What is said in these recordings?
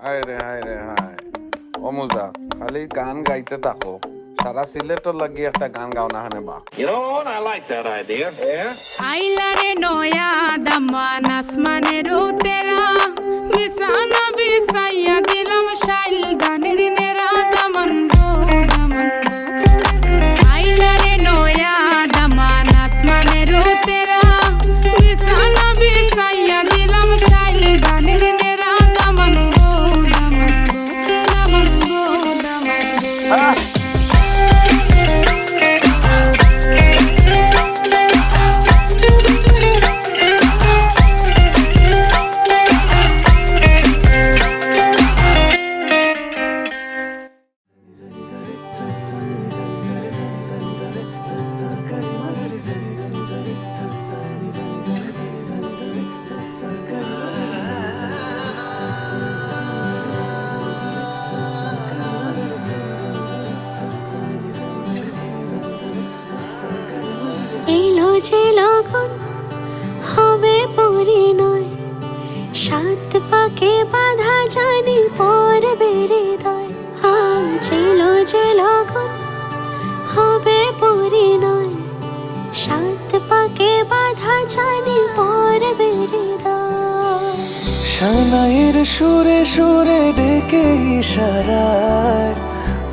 হায় রে হায় রে হায় অমুজা খালি গান গাইতে থাকো সারা সিলেটর লাগি একটা গান গাও না হানে বা You know what? I like that idea. Yeah. আইলারে নয়া দামান আসমানের উতেরা বিছানা বিছাইয়া দিলাম শাইল গানের নেরা দামান গো দামান আইলারে নয়া দামান আসমানের উতেরা বিছানা বিছাইয়া দিলাম শাইল গানের নেরা দামান গো দামান দামান গো দামান এলো যে লগন হবে পরিণয় সাত পাকে বাধা জানি পড়বে হৃদয় আজ এলো যে লগন হবে পরিণয় সাত পাকে বাধা জানি পড়বে হৃদয় সানাইয়ের সুরে সুরে ডেকে ইশারায়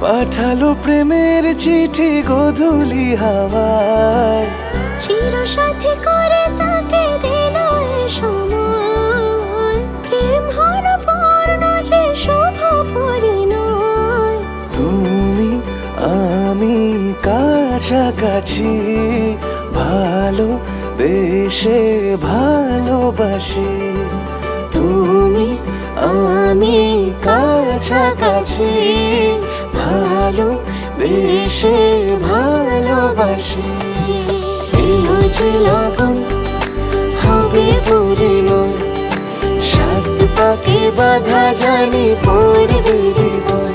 পাঠালো প্রেমের চিঠি গোধূলি হাওয়ায় চির সাথী করে তাকে দিল এ সময় প্রেম হলো পূর্ণ যে শুভ পরিণয় তুমি আমি কাছাকাছি ভালো বেশে ভালোবাসি তুমি আমি কাছাকাছি ভালো বেশে ভালোবাসি এলো যে লগন হবে পরিণয় সাত পাকে বাধা জানি পড়বে হৃদয়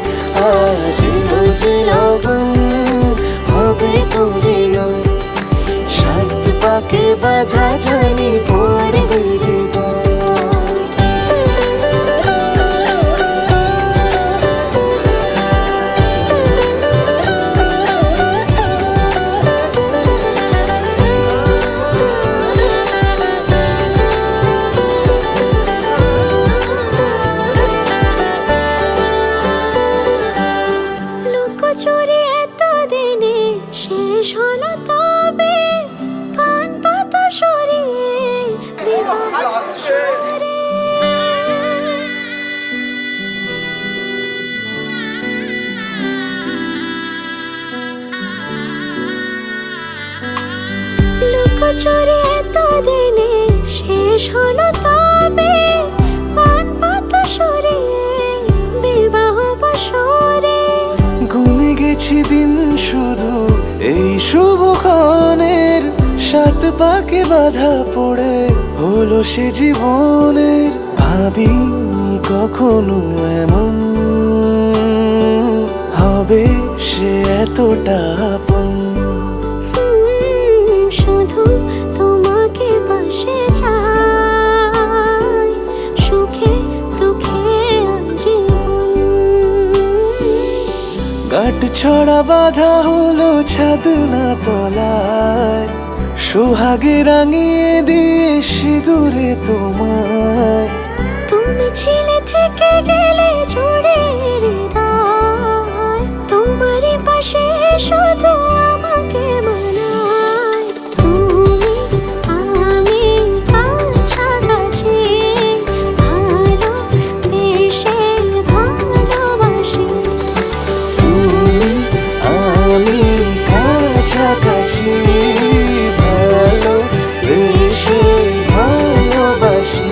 আজ এলো যে লগন হবে পরিণয় সাত পাকে বাধা জানি পড়বে হৃদয় চুরি এতদিনে শেষ হলো তবে পান পাতা সরিয়ে লুকোচুরি এতদিনে শেষ হলো তবে পান পাতা সরিয়ে বিবাহ বাসরে গুনে গেছি দিন শুধু এই শুভক্ষণের সাত পাকে বাধা পড়ে হলো সে জীবনের ভাবিনি কখনো এমন হবে সে এতটা আপন শুধু তোমাকে পাশে চাই সুখে দুঃখে আজীবন গাঁট ছড়া বাধা হলো ছাদ না তলায় সোহাগে রাঙিয়ে দিয়ে সিঁদুরে তোমায় তুমি ছিলে থেকে গেলে জুড়ে হৃদয় তোমারই পাশে শুধু আমাকে মানায় তুমি আমি কাছাকাছি ভালো বেশে ভালোবাসি তুমি আমি কাছাকাছি ভালো বেশে ভালোবাসি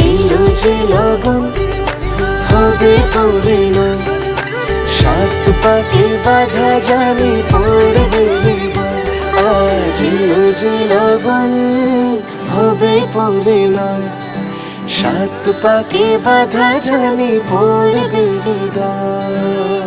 এলো যে লগন হবে পরিণয় সাত পাকে বাধা জানি পড়বে হৃদয় আজ এলো যে লগন হবে পরিণয় সাত পাকে বাধা জানি পড়বে হৃদয়